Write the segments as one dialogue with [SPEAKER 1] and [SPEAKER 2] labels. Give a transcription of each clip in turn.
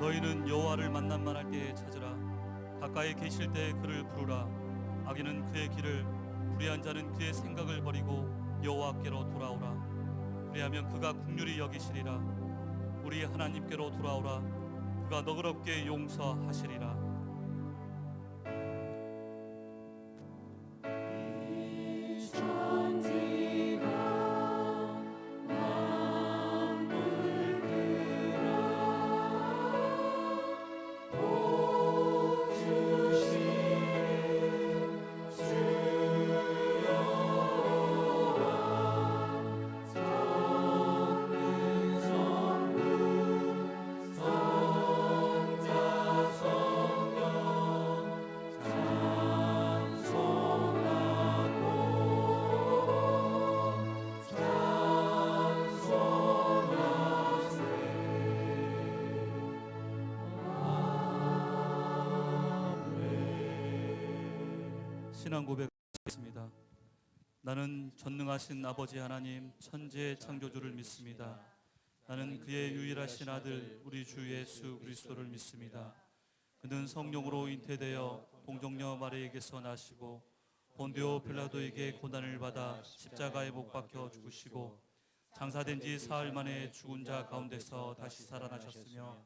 [SPEAKER 1] 너희는 여호와를 만난만 할 때에 찾으라. 가까이 계실 때에 그를 부르라. 악인은 그의 길을, 불의한 자는 그의 생각을 버리고 여호와께로 돌아오라. 그리하면 그가 긍휼히 여기시리라. 우리 하나님께로 돌아오라. 그가 너그럽게 용서하시리라. 신앙 고백하겠습니다. 나는 전능하신 아버지 하나님 천지의 창조주를 믿습니다. 나는 그의 유일하신 아들 우리 주 예수 그리스도를 믿습니다. 그는 성령으로 잉태되어 동정녀 마리에게서 나시고 본디오 빌라도에게 고난을 받아 십자가에 못 박혀 죽으시고 장사된 지 사흘 만에 죽은 자 가운데서 다시 살아나셨으며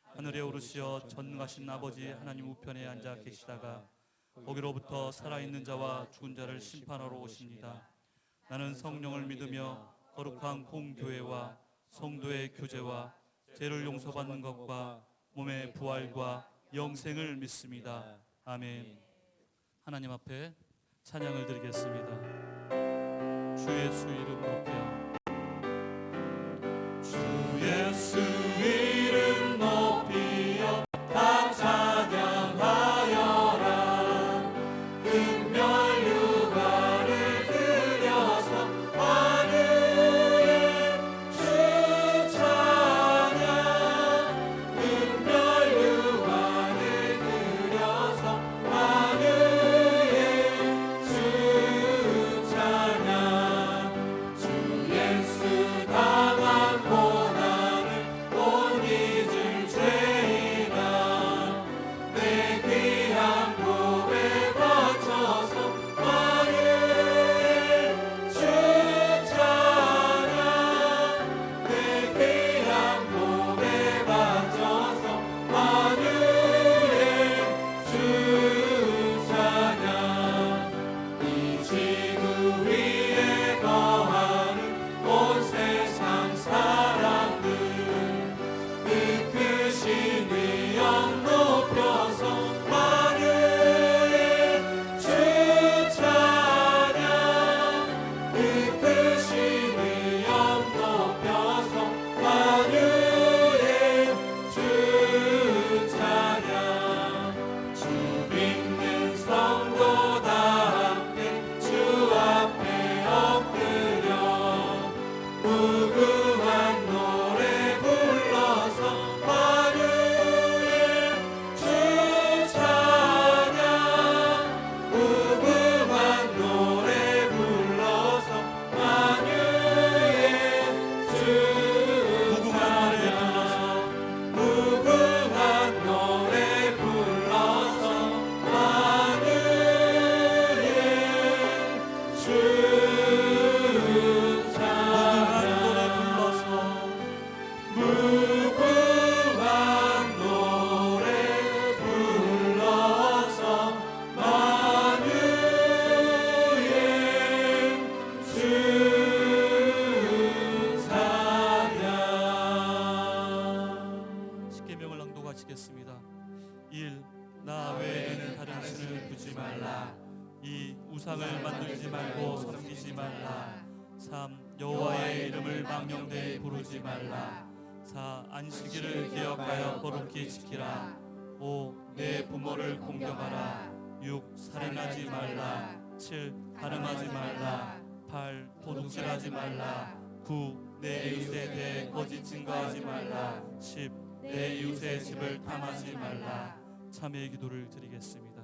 [SPEAKER 1] 하늘에 오르시어 전능하신 아버지 하나님 우편에 앉아 계시다가 거기로부터 살아있는 자와 죽은 자를 심판하러 오십니다. 나는 성령을 믿으며 거룩한 공교회와 성도의 교제와 죄를 용서받는 것과 몸의 부활과 영생을 믿습니다. 아멘. 하나님 앞에 찬양을 드리겠습니다. 주 예수 이름 높여. 주 예수 이름 높여 다 찬양하여라. 금멸유가를 드려서 하늘에 주 찬양. 금멸유가를 드려서 하늘에 주 찬양. 주 예수 당한 고난을 못 잊을 죄인아 내 귀한 고백 바쳐서 하늘에 주 찬양. 내 귀한 고백 바쳐서 하늘에 주 찬양. 이 지구 위에 거하는 온 세상 사람들 그 크신 위엄 높여서 하늘에 주 찬양. 그 크신 위엄 높여서 하늘에 주 찬양. 주 믿는 성도 다 함께 주 앞에 엎드려 무궁한 노래 불러서 하늘에 주 찬양. 무궁한 노래 불러서 하늘에 주 찬양. 무궁한 노래 불러서 하늘에 주 찬양. 무궁한 노래 불러서 하늘에 주 찬양. 십계명을 낭독하시겠습니다. 1. 나 외에는 다른 신을 두지 말라. 2. 우상을 만들지 말고 섬기지 말라. 3. 여호와의 이름을 망령되이 부르지 말라. 4. 안식일을 기억하여 거룩히 지키라. 5. 내 부모를 공경하라. 6. 살인하지 말라. 7. 간음하지 말라. 8. 도둑질하지 말라. 9. 내 이웃에 대해 거짓 증거하지 말라. 10. 내 이웃의 집을 탐하지 말라. 참회의 기도를 드리겠습니다.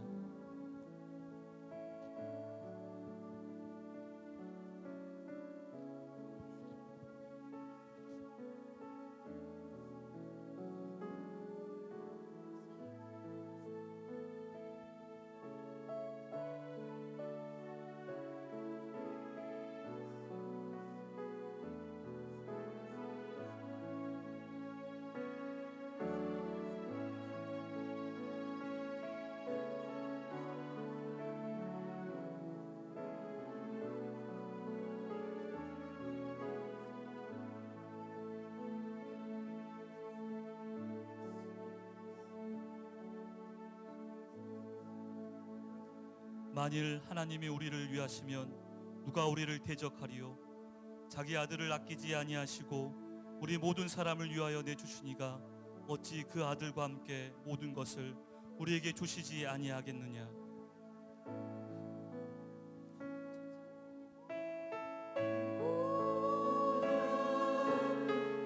[SPEAKER 1] 만일 하나님이 우리를 위하시면 누가 우리를 대적하리요? 자기 아들을 아끼지 아니하시고 우리 모든 사람을 위하여 내주시니가 어찌 그 아들과 함께 모든 것을 우리에게 주시지 아니하겠느냐?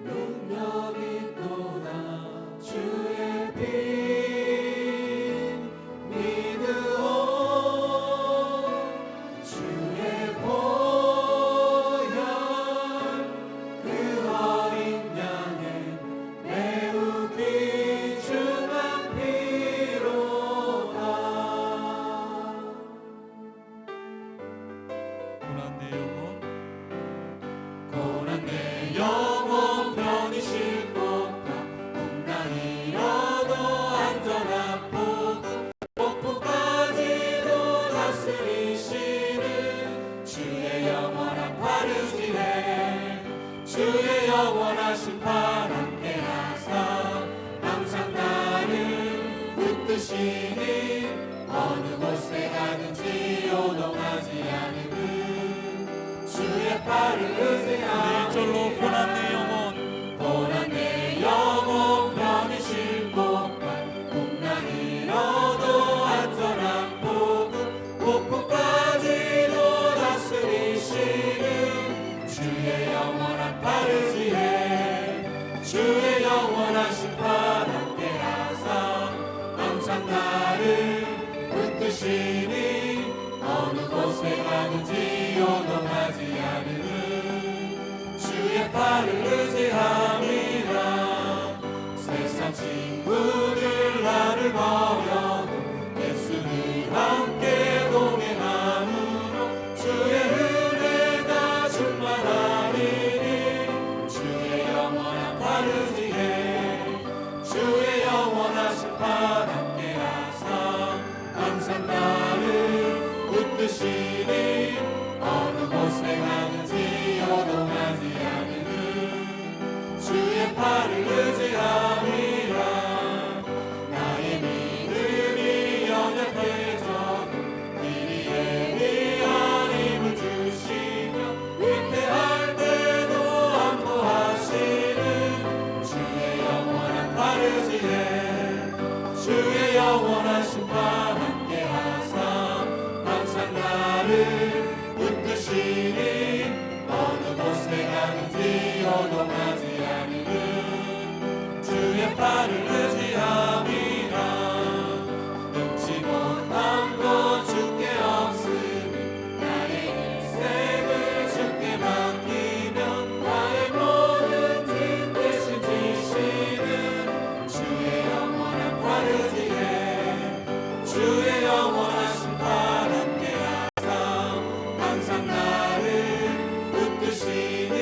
[SPEAKER 2] 능력이 또나 주의 피 믿으오 주의 보혈 그 어린 양의 매우 귀중한 피로다.
[SPEAKER 1] 고난 내 영혼
[SPEAKER 2] 고난 내 영혼 편히 쉴 곳과 풍랑이어도 안전한 보고 폭풍까지도 다스리시는 주의 영원한 파르지에 주의 영원하신 팔 함께하사 항상 나를 붙드시니 어느 곳에 가든지 요동하지 않으니 주의 팔을 의지하니
[SPEAKER 1] 일절로 고난 내 영혼
[SPEAKER 2] 고난 내 영혼 편히 쉴 곳과 풍랑이어도 안전한 보고 폭풍까지도 다스리시는 주의 영원한 팔을 지해 주의 영원하신 팔 함께하사 항상 나를 붙드시니 어느 곳에 가든지 요동하지 않으니 주의 팔을 의지함이라. 세상 친구들 나를 버려도 예수를 함께 동행함으로 주의 은혜가 충만하리니 주의 영원한 팔을 지해 주의 영원하신 팔 함께하사 항상 나를 붙드시니 어느 곳에 가든지 요동하지 않으니 주의 팔을 의지함이라. 나의 믿음이 연약해져도 미리 예비한 힘을 주시며 위태할 때도 안보하시는 주의 영원한 팔을 지해 주의 영원하신 팔 함께하사 항상 나를 붙드시니 어느 곳에 가든지 요동하지 않으니 주의 팔을 의지함이라. 능치 못한 것 주께 없으니 나의 인생을 주께 맡기면 나의 모든 짐 대신 지시는 주의 영원한 팔을 지해 주의 영원하신 팔 함께하사 항상 나를 붙드시니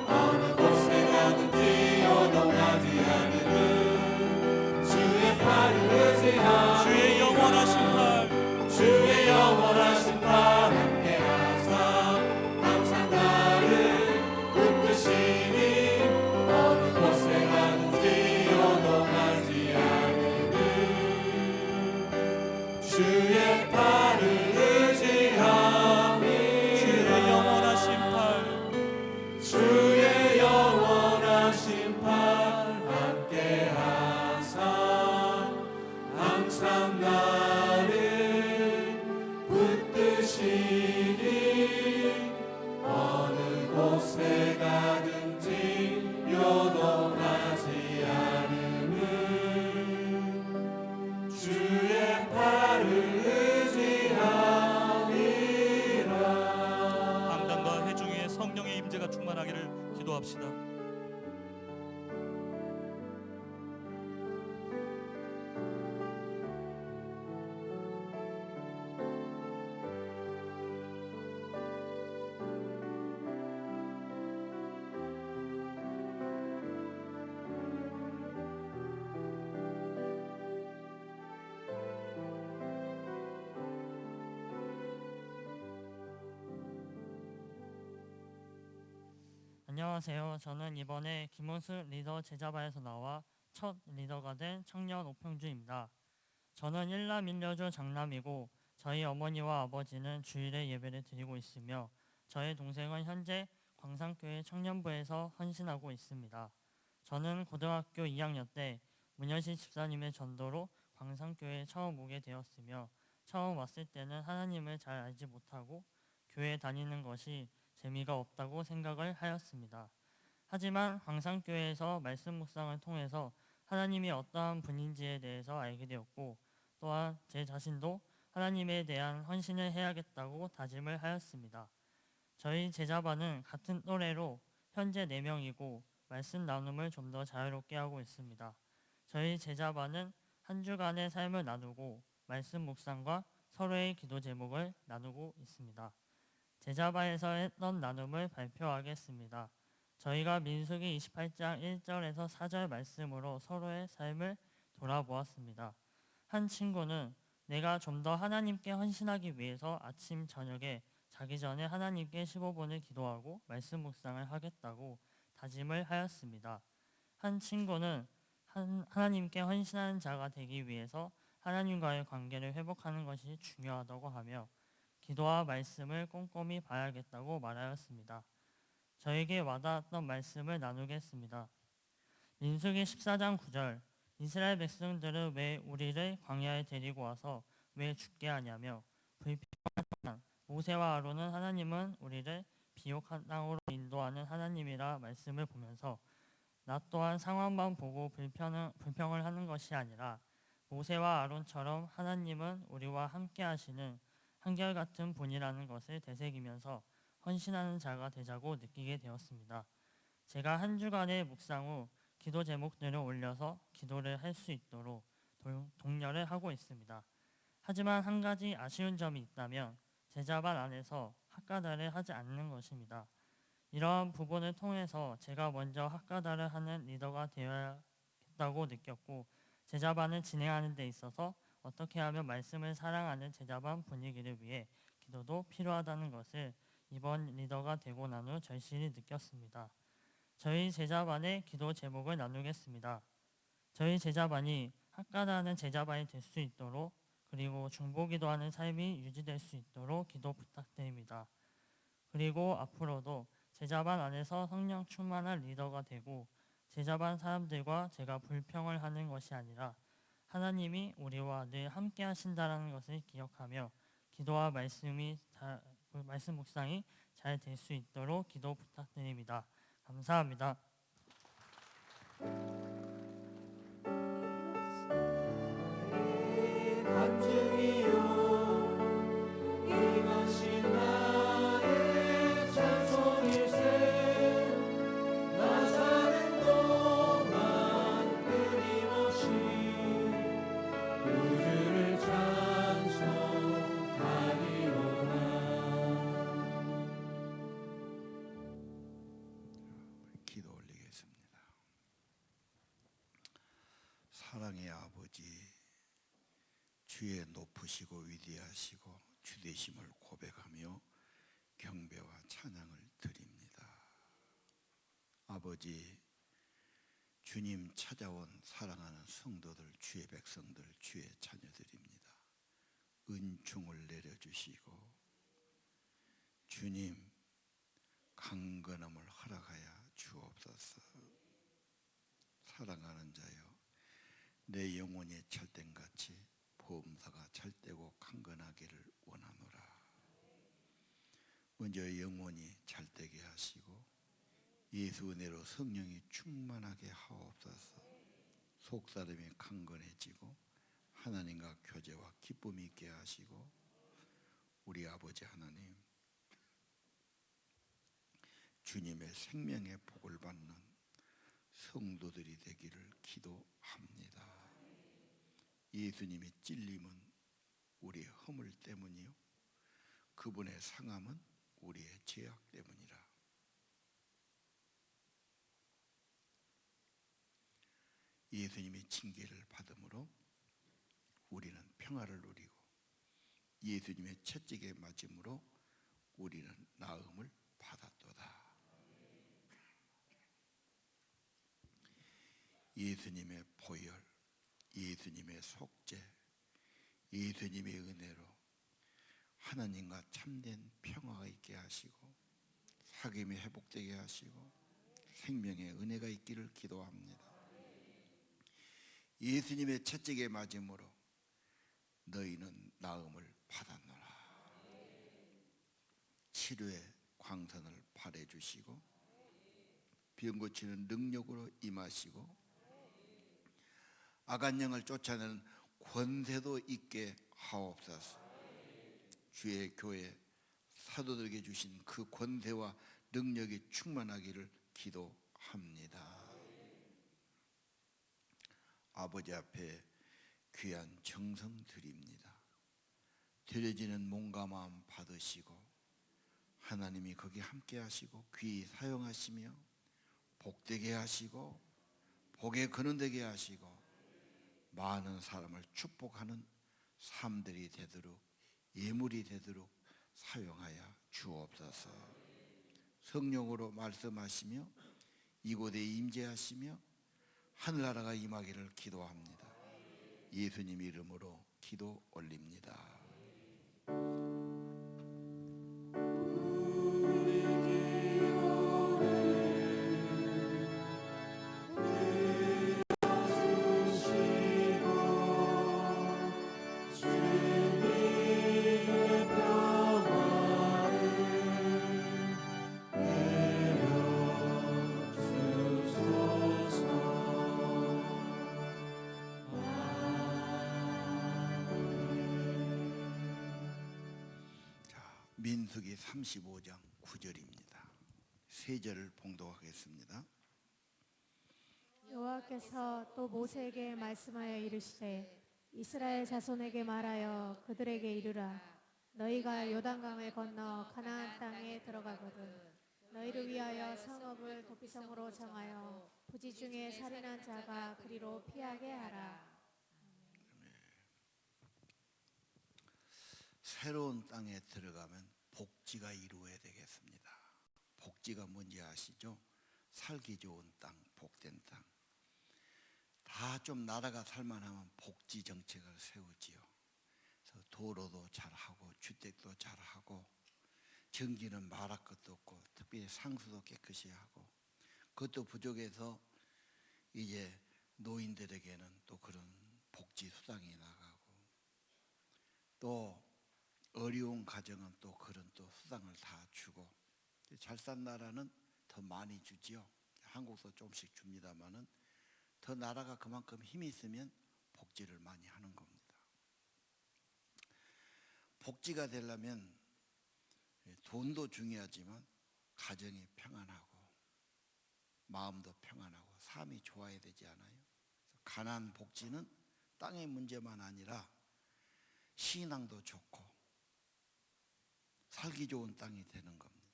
[SPEAKER 2] 어느 곳에 가든지 요동하지 않으니 주의 팔을 의지하니
[SPEAKER 1] 주의 영원하신 팔
[SPEAKER 2] 주의 영원하신 팔 함께하사 항상 나를 붙드시니 어느 곳에 가든지 요동하지 않으니 주의 팔을 의지함이
[SPEAKER 1] 주의 영원하신 팔
[SPEAKER 2] 주의 영원하신 팔 함께하사 항상 나를 붙드시니 어느 곳에 가든지 요동하지 않으니 주의 팔을 의지함이라.
[SPEAKER 1] 강단과 해중에 성령의 임재가 충만하기를 기도합시다.
[SPEAKER 3] 안녕하세요. 저는 이번에 김원수 리더 제자반에서 나와 첫 리더가 된 청년 오평주입니다. 저는 일남 일녀주 장남이고 저희 어머니와 아버지는 주일에 예배를 드리고 있으며 저의 동생은 현재 광산교회 청년부에서 헌신하고 있습니다. 저는 고등학교 2학년 때 문현식 집사님의 전도로 광산교회에 처음 오게 되었으며 처음 왔을 때는 하나님을 잘 알지 못하고 교회 다니는 것이 재미가 없다고 생각을 하였습니다. 하지만 광산교회에서 말씀 묵상을 통해서 하나님이 어떠한 분인지에 대해서 알게 되었고 또한 제 자신도 하나님에 대한 헌신을 해야겠다고 다짐을 하였습니다. 저희 제자반은 같은 또래로 현재 4명이고 말씀 나눔을 좀 더 자유롭게 하고 있습니다. 저희 제자반은 한 주간의 삶을 나누고 말씀 묵상과 서로의 기도 제목을 나누고 있습니다. 제자반에서 했던 나눔을 발표하겠습니다. 저희가 민수기 28장 1절에서 4절 말씀으로 서로의 삶을 돌아보았습니다. 한 친구는 내가 좀 더 하나님께 헌신하기 위해서 아침 저녁에 자기 전에 하나님께 15분을 기도하고 말씀 묵상을 하겠다고 다짐을 하였습니다. 한 친구는 하나님께 헌신하는 자가 되기 위해서 하나님과의 관계를 회복하는 것이 중요하다고 하며 기도와 말씀을 꼼꼼히 봐야겠다고 말하였습니다. 저에게 와닿았던 말씀을 나누겠습니다. 민수기 14장 9절 이스라엘 백성들은 왜 우리를 광야에 데리고 와서 왜 죽게 하냐며 불평하지만 모세와 아론은 하나님은 우리를 비옥한 땅으로 인도하는 하나님이라 말씀을 보면서 나 또한 상황만 보고 불평을 하는 것이 아니라 모세와 아론처럼 하나님은 우리와 함께 하시는 한결같은 분이라는 것을 되새기면서 헌신하는 자가 되자고 느끼게 되었습니다. 제가 한 주간의 묵상 후 기도 제목들을 올려서 기도를 할 수 있도록 독려를 하고 있습니다. 하지만 한 가지 아쉬운 점이 있다면 제자반 안에서 학가다를 하지 않는 것입니다. 이러한 부분을 통해서 제가 먼저 학가다를 하는 리더가 되어야겠다고 느꼈고 제자반을 진행하는 데 있어서 어떻게 하면 말씀을 사랑하는 제자반 분위기를 위해 기도도 필요하다는 것을 이번 리더가 되고 난 후 절실히 느꼈습니다. 저희 제자반의 기도 제목을 나누겠습니다. 저희 제자반이 학가다하는 제자반이 될 수 있도록 그리고 중보기도하는 삶이 유지될 수 있도록 기도 부탁드립니다. 그리고 앞으로도 제자반 안에서 성령 충만한 리더가 되고 제자반 사람들과 제가 불평을 하는 것이 아니라 하나님이 우리와 늘 함께 하신다는 것을 기억하며 기도와 말씀 묵상이 잘 될 수 있도록 기도 부탁드립니다. 감사합니다.
[SPEAKER 2] 간증이요 이것이 나의 찬송일세 나 사는 동안 끊임없이 우주를 찬송하리로다.
[SPEAKER 4] 기도 올리겠습니다. 사랑의 아버지, 주의 높으시고 위대하시고 주되심을 고백하며 경배와 찬양을 드립니다. 아버지, 주님 찾아온 사랑하는 성도들, 주의 백성들, 주의 자녀들입니다. 은총을 내려주시고 주님 강건함을 허락하여 주옵소서. 사랑하는 자여, 내 영혼이 찰땡같이 보험사가 찰되고 강건하기를 원하노라. 먼저 영혼이 찰되게 하시고 예수 은혜로 성령이 충만하게 하옵소서. 속사람이 강건해지고 하나님과 교제와 기쁨이 있게 하시고 우리 아버지 하나님, 주님의 생명의 복을 받는 성도들이 되기를 기도합니다. 예수님의 찔림은 우리의 허물 때문이요 그분의 상함은 우리의 죄악 때문이라. 예수님의 징계를 받음으로 우리는 평화를 누리고 예수님의 채찍에 맞음으로 우리는 나음을 받았도다. 예수님의 보혈, 예수님의 속죄, 예수님의 은혜로 하나님과 참된 평화가 있게 하시고 사귐이 회복되게 하시고 생명의 은혜가 있기를 기도합니다. 예수님의 채찍에 맞음으로 너희는 나음을 받았노라. 치료의 광선을 발해 주시고 병 고치는 능력으로 임하시고 악한 영을 쫓아내는 권세도 있게 하옵소서. 주의 교회 사도들에게 주신 그 권세와 능력이 충만하기를 기도합니다. 아버지 앞에 귀한 정성 드립니다. 드려지는 몸과 마음 받으시고 하나님이 거기 함께 하시고 귀히 사용하시며 복되게 하시고 복에 거는되게 하시고 많은 사람을 축복하는 삶들이 되도록 예물이 되도록 사용하여 주옵소서. 성령으로 말씀하시며 이곳에 임재하시며 하늘나라가 임하기를 기도합니다. 예수님 이름으로 기도 올립니다. 민수기 35장 9절입니다. 세 절을 봉독하겠습니다.
[SPEAKER 5] 여호와께서 또 모세에게 말씀하여 이르시되 이스라엘 자손에게 말하여 그들에게 이르라. 너희가 요단강을 건너 가나안 땅에 들어가거든 너희를 위하여 성읍을 도피성으로 정하여 부지 중에 살인한 자가 그리로 피하게 하라.
[SPEAKER 4] 새로운 땅에 들어가면 복지가 이루어야 되겠습니다. 복지가 뭔지 아시죠? 살기 좋은 땅, 복된 땅. 다 좀 나라가 살만하면 복지 정책을 세우지요. 그래서 도로도 잘하고 주택도 잘하고 전기는 말할 것도 없고 특별히 상수도 깨끗이 하고 그것도 부족해서 이제 노인들에게는 또 그런 복지 수당이 나가고 또 어려운 가정은 또 그런 또 수당을 다 주고 잘 산 나라는 더 많이 주지요. 한국도 조금씩 줍니다마는 더 나라가 그만큼 힘이 있으면 복지를 많이 하는 겁니다. 복지가 되려면 돈도 중요하지만 가정이 평안하고 마음도 평안하고 삶이 좋아야 되지 않아요? 가난 복지는 땅의 문제만 아니라 신앙도 좋고 살기 좋은 땅이 되는 겁니다.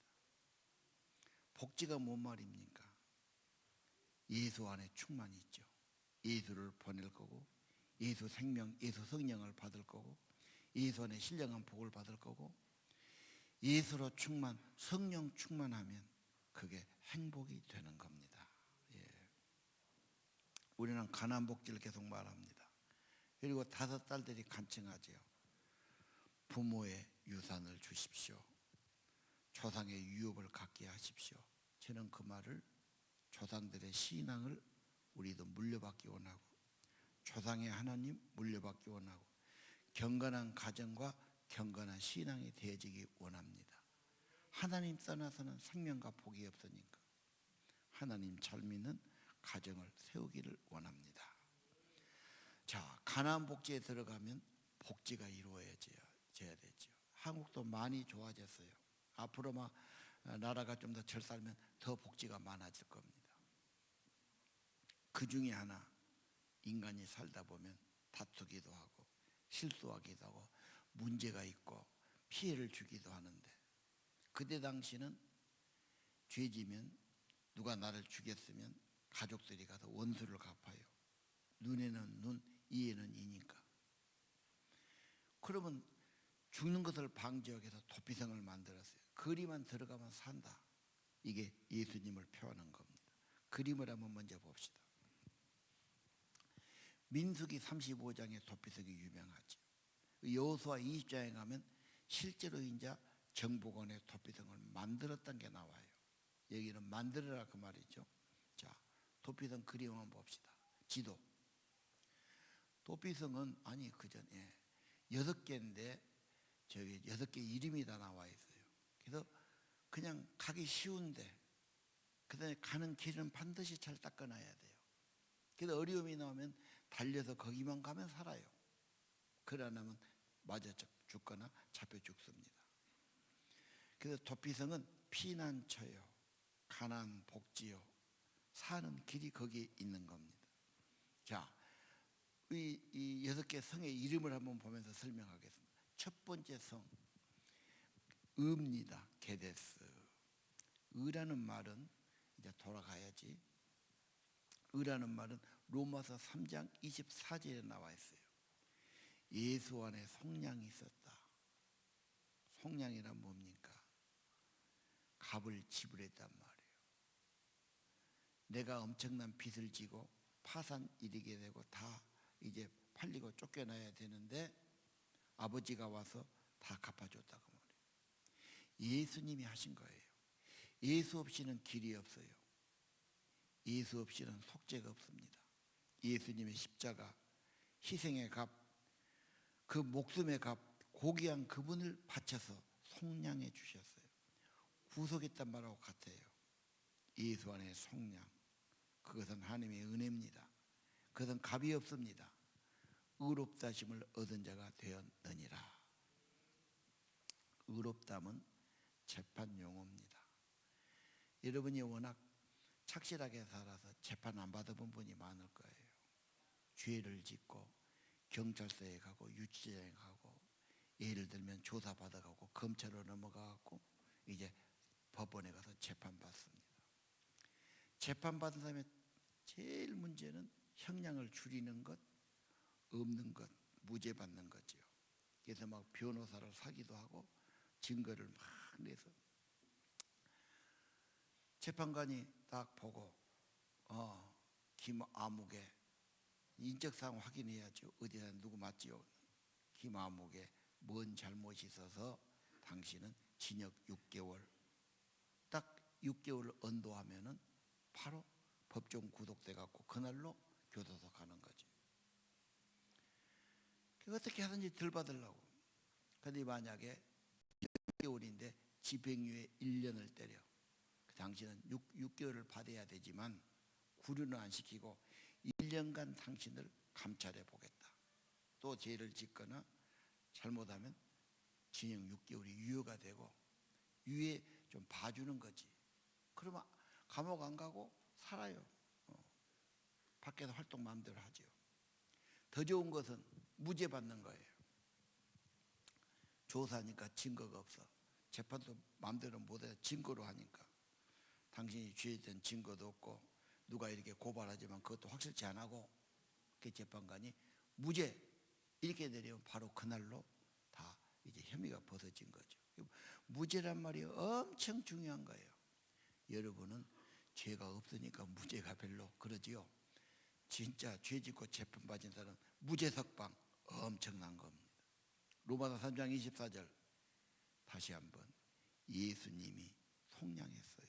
[SPEAKER 4] 복지가 뭔 말입니까? 예수 안에 충만이 있죠. 예수를 보낼 거고 예수 생명, 예수 성령을 받을 거고 예수 안에 신령한 복을 받을 거고 예수로 충만, 성령 충만하면 그게 행복이 되는 겁니다. 예. 우리는 가난 복지를 계속 말합니다. 그리고 5딸들이 간청하지요. 부모의 유산을 주십시오. 조상의 유업을 갖게 하십시오. 저는 그 말을 조상들의 신앙을 우리도 물려받기 원하고 조상의 하나님 물려받기 원하고 경건한 가정과 경건한 신앙이 되어지기 원합니다. 하나님 떠나서는 생명과 복이 없으니까 하나님 잘 믿는 가정을 세우기를 원합니다. 자, 가나안 복지에 들어가면 복지가 이루어져야 되죠. 한국도 많이 좋아졌어요. 앞으로 막 나라가 좀 더 잘 살면 더 복지가 많아질 겁니다. 그 중에 하나, 인간이 살다 보면 다투기도 하고 실수하기도 하고 문제가 있고 피해를 주기도 하는데 그때 당시는 죄지면 누가 나를 죽였으면 가족들이 가서 원수를 갚아요. 눈에는 눈, 이에는 이니까. 그러면 죽는 것을 방지하기 위해서 도피성을 만들었어요. 거리만 들어가면 산다. 이게 예수님을 표현한 겁니다. 그림을 한번 먼저 봅시다. 민수기 35장의 도피성이 유명하죠. 여호수아 20장에 가면 실제로 이제 정복원의 도피성을 만들었던 게 나와요. 여기는 만들어라 그 말이죠. 자, 도피성 그림 한번 봅시다. 지도. 도피성은 아니 그 전에 6개인데 저기 6개 이름이 다 나와 있어요. 그래서 그냥 가기 쉬운데 그다음에 가는 길은 반드시 잘 닦아놔야 돼요. 그래서 어려움이 나오면 달려서 거기만 가면 살아요. 그러나면 맞아 죽거나 잡혀 죽습니다. 그래서 도피성은 피난처요, 가난 복지요, 사는 길이 거기에 있는 겁니다. 자, 이 6개 성의 이름을 한번 보면서 설명하겠습니다. 첫 번째 성, 의입니다. 게데스. 의라는 말은 이제 돌아가야지. 의라는 말은 로마서 3장 24절에 나와 있어요. 예수 안에 속량이 있었다. 속량이란 뭡니까? 값을 지불했단 말이에요. 내가 엄청난 빚을 지고 파산 일이게 되고 다 이제 팔리고 쫓겨나야 되는데 아버지가 와서 다 갚아줬다고 말이에요. 예수님이 하신 거예요. 예수 없이는 길이 없어요. 예수 없이는 속죄가 없습니다. 예수님의 십자가, 희생의 값, 그 목숨의 값, 고귀한 그분을 바쳐서 속량해 주셨어요. 구속했단 말하고 같아요. 예수 안에 속량, 그것은 하나님의 은혜입니다. 그것은 값이 없습니다. 의롭다심을 얻은 자가 되었느니라. 의롭담은 재판 용어입니다. 여러분이 워낙 착실하게 살아서 재판 안 받아본 분이 많을 거예요. 죄를 짓고 경찰서에 가고 유치장에 가고 예를 들면 조사받아가고 검찰로 넘어가고 이제 법원에 가서 재판받습니다. 재판받은 사람의 제일 문제는 형량을 줄이는 것, 없는 것, 무죄 받는 거죠. 그래서 막 변호사를 사기도 하고 증거를 막 내서 재판관이 딱 보고 김아무개 인적사항 확인해야죠. 어디다 누구 맞지요? 김아무개 뭔 잘못이 있어서 당신은 징역 6개월 딱 6개월 언도하면은 바로 법정 구속돼 갖고 그날로 교도소 가는 거죠. 어떻게 하든지 덜 받으려고. 근데 만약에 6개월인데 집행유예 1년을 때려. 당신은 6개월을 받아야 되지만 구류는 안 시키고 1년간 당신을 감찰해 보겠다. 또 죄를 짓거나 잘못하면 징역 6개월이 유효가 되고 유예 좀 봐주는 거지. 그러면 감옥 안 가고 살아요. 밖에서 활동 마음대로 하죠. 더 좋은 것은 무죄 받는 거예요. 조사하니까 증거가 없어. 재판도 마음대로 못해. 증거로 하니까. 당신이 죄된 증거도 없고 누가 이렇게 고발하지만 그것도 확실치 안 하고 그 재판관이 무죄 이렇게 내리면 바로 그날로 다 이제 혐의가 벗어진 거죠. 무죄란 말이 엄청 중요한 거예요. 여러분은 죄가 없으니까 무죄가 별로 그러지요. 진짜 죄 짓고 재판받은 사람은 무죄 석방 엄청난 겁니다. 로마서 3장 24절 다시 한번 예수님이 속량했어요.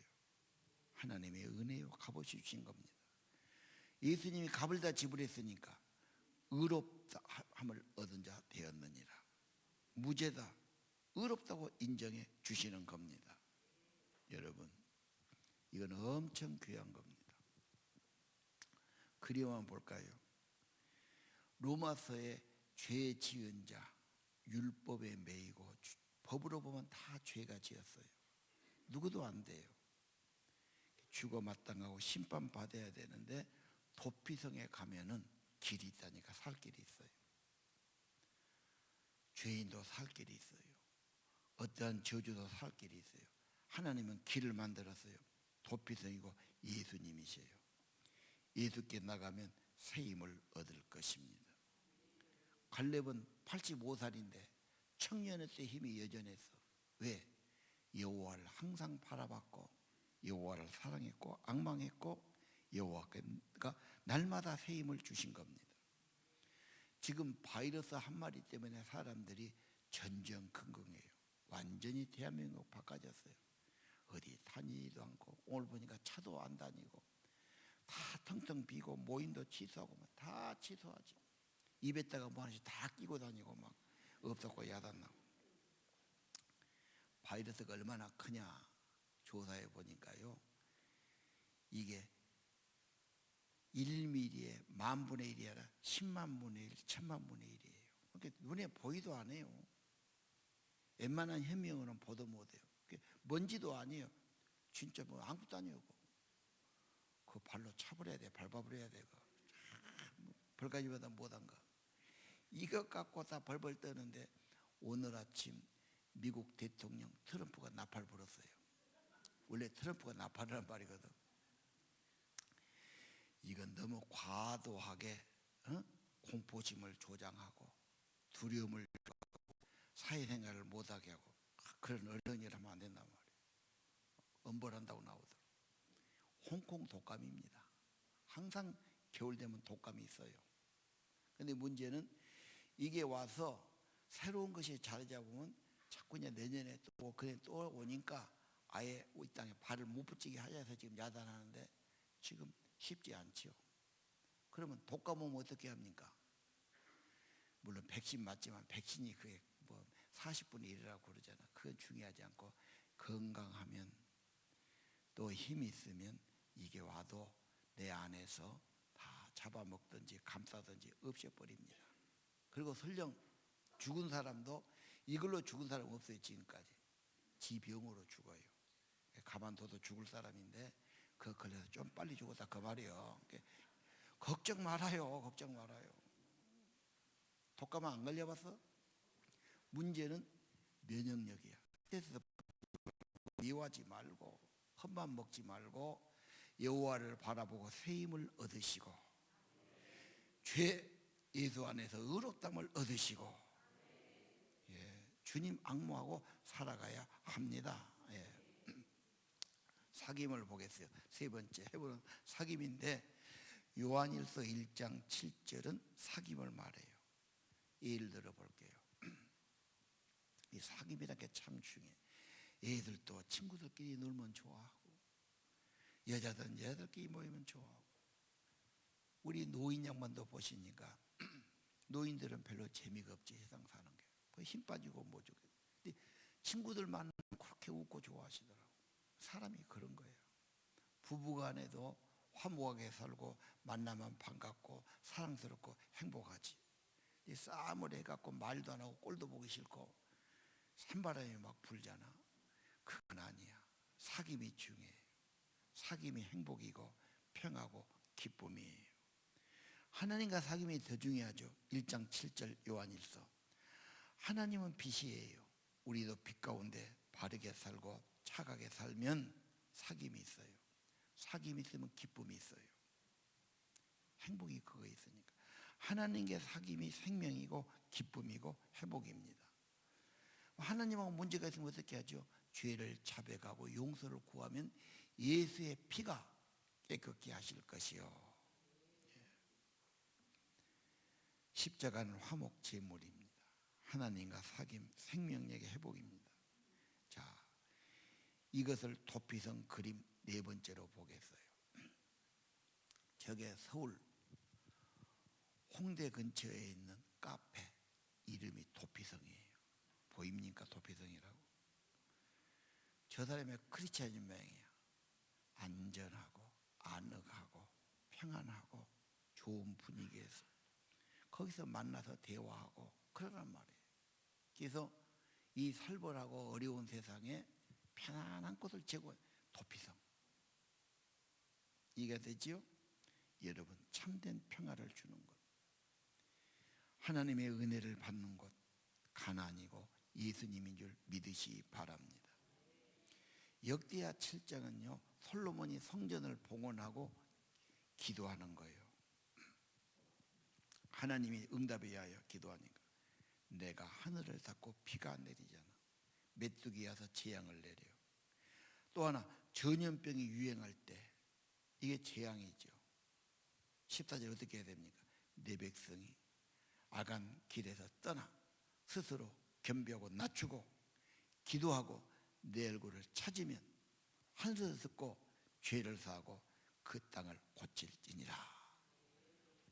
[SPEAKER 4] 하나님의 은혜요 값없이 주신 겁니다. 예수님이 값을 다 지불했으니까 의롭다함을 얻은 자 되었느니라. 무죄다, 의롭다고 인정해 주시는 겁니다. 여러분 이건 엄청 귀한 겁니다. 그림만 볼까요? 로마서에 죄 지은 자 율법에 매이고 법으로 보면 다 죄가 지었어요. 누구도 안 돼요. 죽어 마땅하고 심판받아야 되는데 도피성에 가면은 길이 있다니까 살 길이 있어요. 죄인도 살 길이 있어요. 어떠한 저주도 살 길이 있어요. 하나님은 길을 만들었어요. 도피성이고 예수님이세요. 예수께 나가면 새 힘을 얻을 것입니다. 갈렙은 85살인데 청년의 때 힘이 여전했어. 왜? 여호와를 항상 바라봤고 여호와를 사랑했고 앙망했고 여호와가 날마다 새 힘을 주신 겁니다. 지금 바이러스 한 마리 때문에 사람들이 전전 근거예요. 완전히 대한민국 바꿔졌어요. 어디 다니지도 않고 오늘 보니까 차도 안 다니고 다 텅텅 비고 모임도 취소하고 다 취소하지. 입에다가 뭐 하나씩 다 끼고 다니고 막 없었고 야단나고. 바이러스가 얼마나 크냐 조사해 보니까요. 이게 1mm에 10,000분의 1이 아니라 100,000분의 1, 10,000,000분의 1이에요. 그러니까 눈에 보이도 안 해요. 웬만한 현미경으로는 보도 못해요. 먼지도 아니에요. 진짜 뭐 아무것도 아니고 그 발로 차버려야 돼. 밟아버려야 돼. 벌가지보다 못한 거. 이것 갖고 다 벌벌 떠는데 오늘 아침 미국 대통령 트럼프가 나팔 불었어요. 원래 트럼프가 나팔이란 말이거든. 이건 너무 과도하게 공포심을 조장하고 두려움을 사회생활을 못하게 하고 그런 어른이라면 안 된단 말이에요. 엄벌한다고 나오더라고요. 홍콩 독감입니다. 항상 겨울 되면 독감이 있어요. 그런데 문제는 이게 와서 새로운 것이 자리 잡으면 자꾸 이제 내년에 또 그래 또 오니까 아예 이 땅에 발을 못 붙이게 하자해서 지금 야단하는데 지금 쉽지 않지요. 그러면 독감 오면 어떻게 합니까? 물론 백신 맞지만 백신이 그게 뭐 40분의 1이라고 그러잖아. 그건 중요하지 않고 건강하면 또 힘이 있으면 이게 와도 내 안에서 다 잡아먹든지 감싸든지 없애버립니다. 그리고 설령 죽은 사람도 이걸로 죽은 사람 없어요. 지금까지 지병으로 죽어요. 가만둬도 죽을 사람인데 그 걸려서 좀 빨리 죽었다 그 말이에요. 걱정 말아요. 걱정 말아요. 독감 안 걸려봤어? 문제는 면역력이야. 그래서 미워하지 말고 헛만 먹지 말고 여호와를 바라보고 새 힘을 얻으시고 죄 예수 안에서 의롭다함을 얻으시고 주님 앙모하고 살아가야 합니다. 사귐을 보겠어요. 세 번째 해보는 사귐인데 요한일서 1장 7절은 사귐을 말해요. 예를 들어 볼게요. 이 사귐이라는 게 참 중요해. 애들도 친구들끼리 놀면 좋아하고 여자든 여자들끼리 모이면 좋아하고 우리 노인 양반도 보시니까 노인들은 별로 재미가 없지 세상 사는 게. 힘 빠지고 뭐죠. 근데 친구들 만나면 그렇게 웃고 좋아하시더라고. 사람이 그런 거예요. 부부간에도 화목하게 살고 만나면 반갑고 사랑스럽고 행복하지. 싸움을 해갖고 말도 안 하고 꼴도 보기 싫고 산바람이 막 불잖아. 그건 아니야. 사귐이 중요해요. 사귐이 행복이고 평하고 기쁨이에요. 하나님과 사귐이 더 중요하죠. 1장 7절 요한일서. 하나님은 빛이에요. 우리도 빛 가운데 바르게 살고 착하게 살면 사귐이 있어요. 사귐이 있으면 기쁨이 있어요. 행복이 그거 있으니까. 하나님께 사귐이 생명이고 기쁨이고 회복입니다. 하나님하고 문제가 있으면 어떻게 하죠? 죄를 자백하고 용서를 구하면 예수의 피가 깨끗게 하실 것이요. 십자가는 화목 제물입니다. 하나님과 사귐 생명력의 회복입니다. 자, 이것을 도피성 그림 네 번째로 보겠어요. 저게 서울 홍대 근처에 있는 카페 이름이 도피성이에요. 보입니까? 도피성이라고. 저 사람의 크리스찬 명이에요. 안전하고 안락하고 평안하고 좋은 분위기에서 거기서 만나서 대화하고 그러란 말이에요. 그래서 이 살벌하고 어려운 세상에 편안한 곳을 제공해. 도피성. 이해가 되지요? 여러분 참된 평화를 주는 곳, 하나님의 은혜를 받는 곳, 가나안이고 예수님인 줄 믿으시기 바랍니다. 역대하 7장은요 솔로몬이 성전을 봉헌하고 기도하는 거예요. 하나님이 응답에 의하여 기도하니까 내가 하늘을 닫고 비가 내리잖아. 메뚜기 와서 재앙을 내려요. 또 하나 전염병이 유행할 때 이게 재앙이죠. 14절 어떻게 해야 됩니까? 내 백성이 악한 길에서 떠나 스스로 겸비하고 낮추고 기도하고 내 얼굴을 찾으면 한숨을 듣고 죄를 사하고 그 땅을 고칠지니라.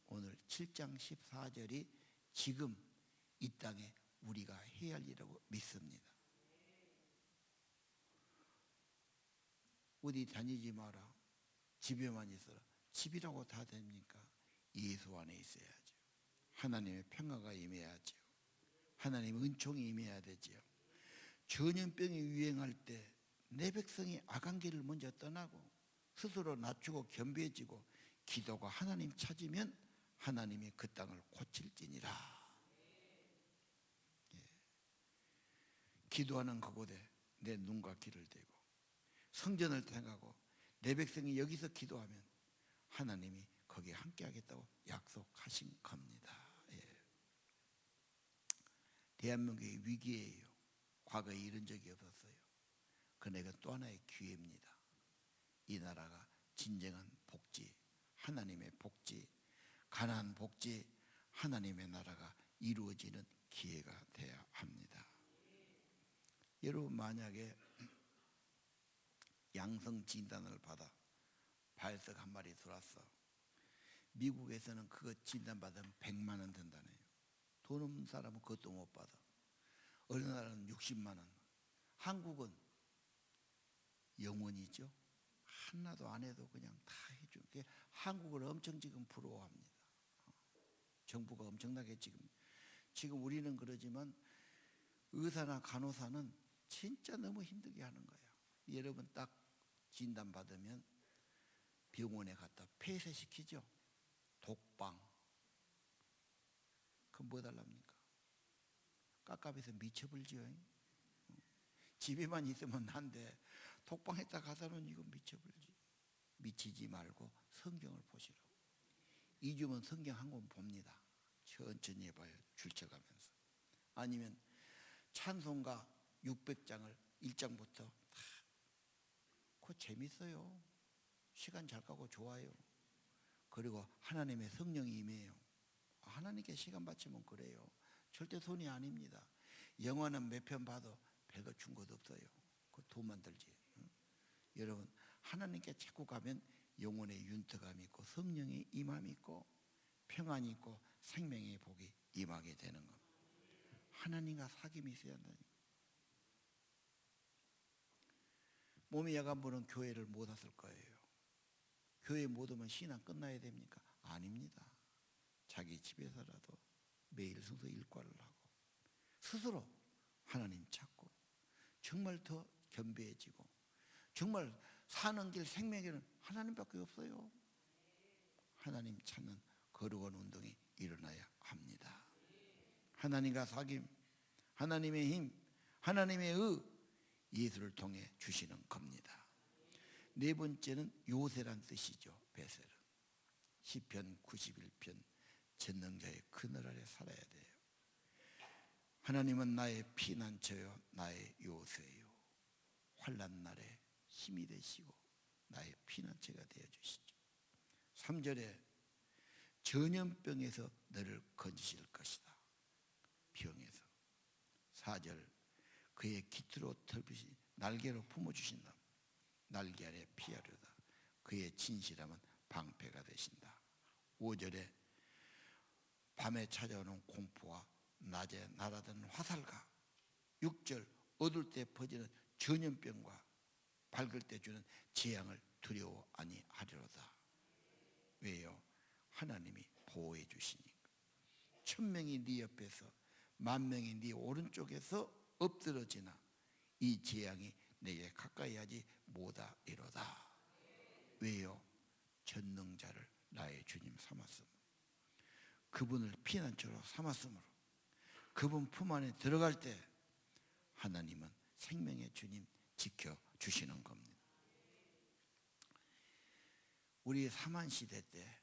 [SPEAKER 4] 오늘 7장 14절이 지금 이 땅에 우리가 해야 할 일이라고 믿습니다. 어디 다니지 마라, 집에만 있어라. 집이라고 다 됩니까? 예수 안에 있어야죠. 하나님의 평화가 임해야죠. 하나님의 은총이 임해야 되지요. 전염병이 유행할 때 내 백성이 악한 길을 먼저 떠나고 스스로 낮추고 겸비해지고 기도가 하나님 찾으면 하나님이 그 땅을 고칠지니라. 예. 기도하는 그곳에 내 눈과 귀를 대고 성전을 향하고 내 백성이 여기서 기도하면 하나님이 거기에 함께 하겠다고 약속하신 겁니다. 예. 대한민국의 위기예요. 과거에 이런 적이 없었어요. 그러나 이건 또 하나의 기회입니다. 이 나라가 진정한 복지, 하나님의 복지, 가나안 복지, 하나님의 나라가 이루어지는 기회가 되어야 합니다. 여러분, 만약에 양성 진단을 받아 발석 한 마리 들어왔어. 미국에서는 그거 진단받으면 100만 원 든다네요. 돈 없는 사람은 그것도 못 받아. 어느 나라는 60만 원. 한국은 영원이죠. 하나도 안 해도 그냥 다 해주는 게, 한국을 엄청 지금 부러워합니다. 정부가 엄청나게 지금 우리는 그러지만 의사나 간호사는 진짜 너무 힘들게 하는 거예요. 여러분, 딱 진단받으면 병원에 갖다 폐쇄시키죠. 독방. 그럼 뭐 달랍니까? 깝깝해서 미쳐불지요. 집에만 있으면 난데 독방에다 가서는 이거 미쳐불지. 미치지 말고 성경을 보시라고. 2주면 성경 한 권 봅니다. 천천히 해봐요. 줄쳐가면서. 아니면 찬송가 600장을 1장부터 다. 그거 재밌어요. 시간 잘 가고 좋아요. 그리고 하나님의 성령이 임해요. 하나님께 시간 바치면 그래요. 절대 손이 아닙니다. 영화는 몇 편 봐도 별거 준 것 없어요. 그 돈만 들지. 응? 여러분, 하나님께 자꾸 가면 영혼의 윤택감이 있고 성령의 임함이 있고 평안이 있고 생명의 복이 임하게 되는 겁니다. 하나님과 사귐이 있어야 한다니까. 몸이 약한 분은 교회를 못 왔을 거예요. 교회 못 오면 신앙 끝나야 됩니까? 아닙니다. 자기 집에서라도 매일 성서 일과를 하고 스스로 하나님 찾고 정말 더 겸비해지고, 정말 사는 길 생명에는 하나님밖에 없어요. 하나님 찾는 거룩한 운동이 일어나야 합니다. 하나님과 사귐, 하나님의 힘, 하나님의 예수를 통해 주시는 겁니다. 네 번째는 요새란 뜻이죠. 베셀은 시편 91편 전능자의 그늘 아래 살아야 돼요. 하나님은 나의 피난처요 나의 요새요. 환난 날에 힘이 되시고 나의 피난처가 되어 주시죠. 3절에 전염병에서 너를 건지실 것이다. 병에서. 4절 그의 깃으로 털빛이 날개로 품어주신다. 날개 아래 피하려다. 그의 진실함은 방패가 되신다. 5절에 밤에 찾아오는 공포와 낮에 날아드는 화살과 6절 어두울 때 퍼지는 전염병과 밝을 때 주는 재앙을 두려워 아니하리로다. 왜요? 하나님이 보호해 주시니까. 1000명이 네 옆에서 10,000명이 네 오른쪽에서 엎드러지나 이 재앙이 내게 가까이 하지 못하리로다. 왜요? 전능자를 나의 주님 삼았음. 그분을 피난처로 삼았으므로 그분 품 안에 들어갈 때 하나님은 생명의 주님 지켜주시는 겁니다. 우리 사만시대 때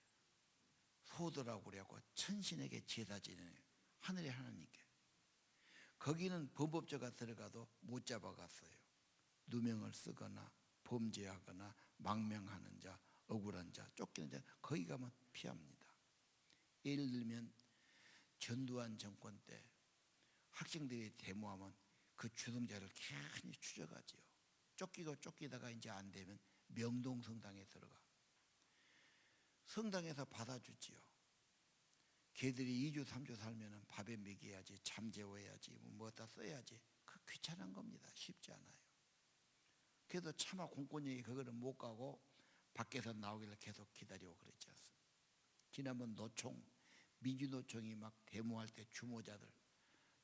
[SPEAKER 4] 소도라고 그래갖고 천신에게 제사 지내요. 하늘의 하나님께. 거기는 범법자가 들어가도 못 잡아갔어요. 누명을 쓰거나 범죄하거나 망명하는 자, 억울한 자, 쫓기는 자 거기 가면 피합니다. 예를 들면 전두환 정권 때 학생들이 데모하면 그 주동자를 괜히 추적하지요. 쫓기다가 이제 안 되면 명동성당에 들어가. 성당에서 받아주지요. 걔들이 2주 3주 살면은 밥에 먹여야지, 잠 재워야지, 뭐 어디다 써야지. 그 귀찮은 겁니다. 쉽지 않아요. 그래도 차마 공권력이 그거를 못 가고 밖에서 나오길래 계속 기다리고 그랬지 않습니까? 지난번 노총, 민주노총이 막 데모할 때 주모자들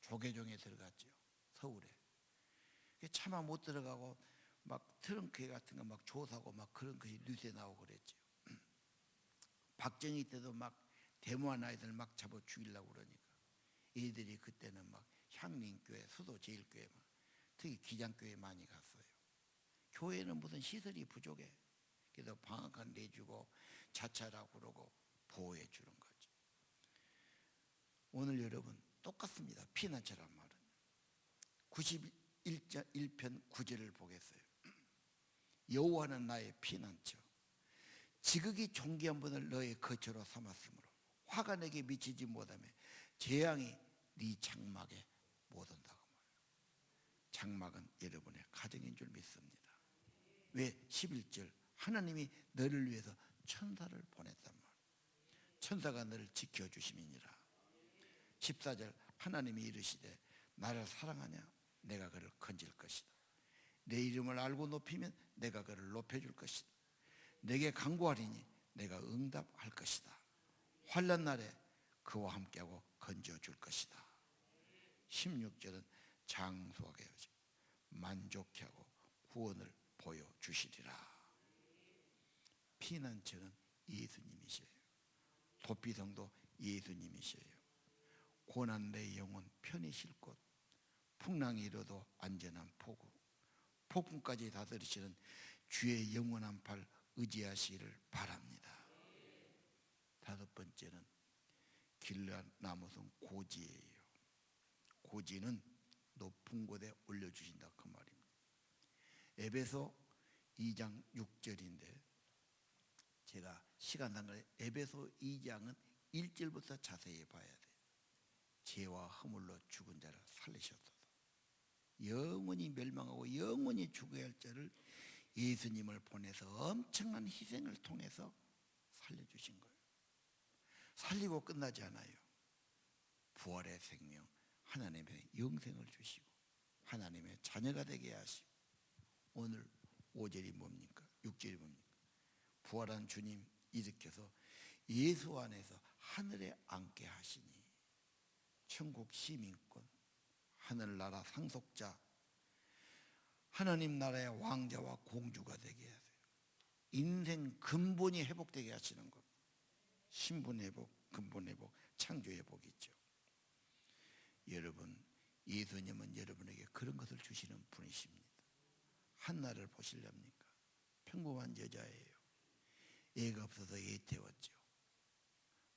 [SPEAKER 4] 조계종에 들어갔죠. 서울에. 차마 못 들어가고 막 트렁크 같은 거 막 조사고 막 그런 것이 뉴스에 나오고 그랬죠. 박정희 때도 막 데모한 아이들 막 잡아 죽이려고 그러니까 애들이 그때는 막 향림교회, 수도제일교회, 특히 기장교회 많이 갔어요. 교회는 무슨 시설이 부족해. 그래서 방학간 내주고 자차라고 그러고 보호해 주는 거죠. 오늘 여러분 똑같습니다. 피난처란 말은 91편 9절을 보겠어요. 여호와는 나의 피난처, 지극히 존귀한 분을 너의 거처로 삼았으므로 화가 내게 미치지 못하며 재앙이 네 장막에 못 온다고 말해요. 장막은 여러분의 가정인 줄 믿습니다. 왜? 11절 하나님이 너를 위해서 천사를 보냈단 말이에요. 천사가 너를 지켜주심이니라. 14절 하나님이 이르시되 나를 사랑하냐? 내가 그를 건질 것이다. 내 이름을 알고 높이면 내가 그를 높여줄 것이다. 내게 간구하리니 내가 응답할 것이다. 환난 날에 그와 함께하고 건져줄 것이다. 16절은 장수하게 하시고 만족해 하고 구원을 보여주시리라. 피난처는 예수님이시에요. 도피성도 예수님이시에요. 고난 내 영혼 편히 쉴 곳, 풍랑이 일어도 안전한 포구, 폭풍까지 다스리시는 주의 영원한 팔 의지하시기를 바랍니다. 다섯 번째는 길르앗 나무성 고지예요. 고지는 높은 곳에 올려주신다 그 말입니다. 에베소 2장 6절인데 제가 시간 단간에 에베소 2장은 1절부터 자세히 봐야 돼요. 죄와 허물로 죽은 자를 살리셨소서. 영원히 멸망하고 영원히 죽어야 할 자를 예수님을 보내서 엄청난 희생을 통해서 살려주신 거예요. 살리고 끝나지 않아요. 부활의 생명, 하나님의 영생을 주시고 하나님의 자녀가 되게 하시고 오늘 5절이 뭡니까? 6절이 뭡니까? 부활한 주님 일으켜서 예수 안에서 하늘에 앉게 하시니 천국 시민권, 하늘나라 상속자, 하나님 나라의 왕자와 공주가 되게 하세요. 인생 근본이 회복되게 하시는 것. 신분 회복, 근본 회복, 창조 회복이죠. 여러분, 예수님은 여러분에게 그런 것을 주시는 분이십니다. 한나를 보시렵니까? 평범한 여자예요. 애가 없어서 애 태웠죠.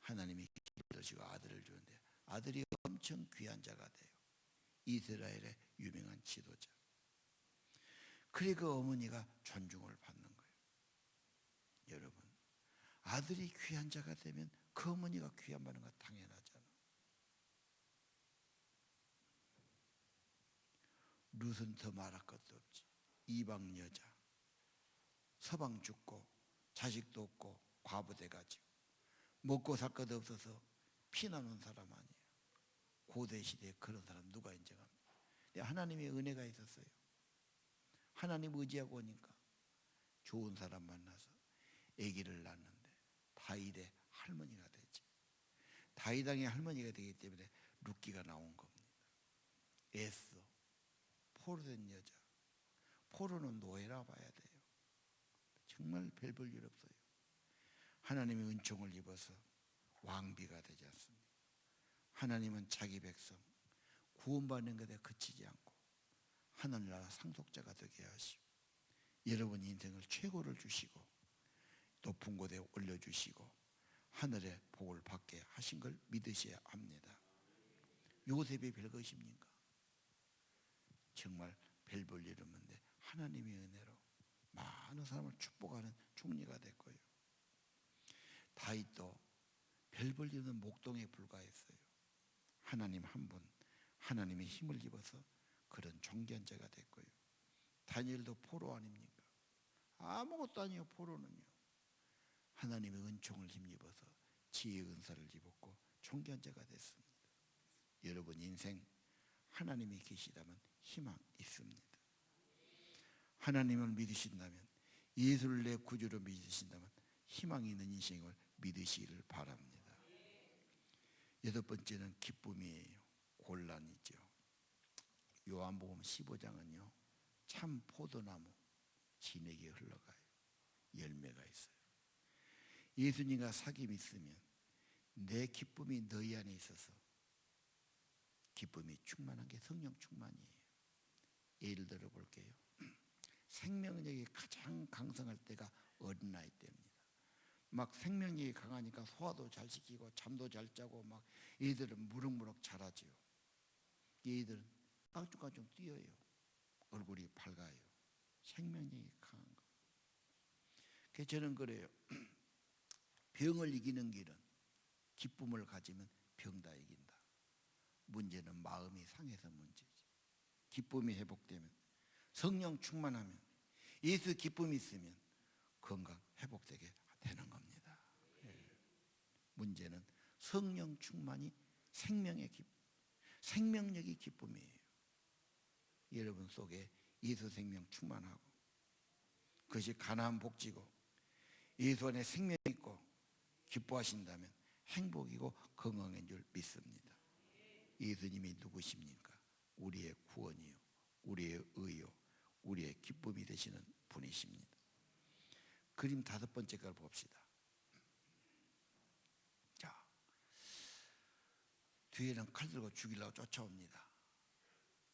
[SPEAKER 4] 하나님이 기도하시고 아들을 주는데 아들이 엄청 귀한 자가 돼요. 이스라엘의 유명한 지도자. 그래 그 어머니가 존중을 받는 거예요. 여러분, 아들이 귀한 자가 되면 그 어머니가 귀한 받는 거 당연하잖아. 룻은 더 말할 것도 없지. 이방 여자, 서방 죽고 자식도 없고 과부돼 가지고 먹고 살 것 없어서 피난 온 사람 아니에요. 고대 시대에 그런 사람 누가 인정합니까? 근데 하나님의 은혜가 있었어요. 하나님 의지하고 오니까 좋은 사람 만나서 아기를 낳는데 다윗의 할머니가 되지. 다윗 왕의 할머니가 되기 때문에 룻기가 나온 겁니다. 에스, 포로된 여자. 포로는 노예라 봐야 돼요. 정말 별 볼 일 없어요. 하나님의 은총을 입어서 왕비가 되지 않습니까? 하나님은 자기 백성 구원받는 것에 그치지 않고 하늘나라 상속자가 되게 하시고 여러분 인생을 최고를 주시고 높은 곳에 올려주시고 하늘의 복을 받게 하신 걸 믿으셔야 합니다. 요셉이 별것입니까? 정말 별 볼 일 없는데 하나님의 은혜로 많은 사람을 축복하는 총리가 됐고요. 다윗도 별 볼 일 없는 목동에 불과했어요. 하나님 한 분 하나님의 힘을 입어서 그런 존귀한 자가 됐고요. 다니엘도 포로 아닙니까? 아무것도 아니에요. 포로는요. 하나님의 은총을 힘입어서 지혜의 은사를 입었고 존귀한 자가 됐습니다. 여러분 인생 하나님이 계시다면 희망 있습니다. 하나님을 믿으신다면, 예수를 내 구주로 믿으신다면 희망이 있는 인생을 믿으시기를 바랍니다. 여덟 번째는 기쁨이에요. 곤란이죠. 요한복음 15장은요 참 포도나무 진에게 흘러가요. 열매가 있어요. 예수님과 사귐이 있으면 내 기쁨이 너희 안에 있어서 기쁨이 충만한 게 성령 충만이에요. 예를 들어 볼게요. 생명력이 가장 강성할 때가 어린아이 때입니다. 막 생명력이 강하니까 소화도 잘 시키고 잠도 잘 자고 막 얘들은 무럭무럭 자라죠. 얘들은 깡충깡충 뛰어요. 얼굴이 밝아요. 생명력이 강한 거. 그래서 저는 그래요. 병을 이기는 길은 기쁨을 가지면 병 다 이긴다. 문제는 마음이 상해서 문제지. 기쁨이 회복되면, 성령 충만하면, 예수 기쁨이 있으면 건강 회복되게 되는 겁니다. 문제는 성령 충만이 생명력이 기쁨이에요. 여러분 속에 예수 생명 충만하고 그것이 가나안 복지고 예수 안에 생명이 있고 기뻐하신다면 행복이고 건강인 줄 믿습니다. 예수님이 누구십니까? 우리의 구원이요, 우리의 의요, 우리의 기쁨이 되시는 분이십니다. 그림 5번째 걸 봅시다. 자, 뒤에는 칼 들고 죽이려고 쫓아옵니다.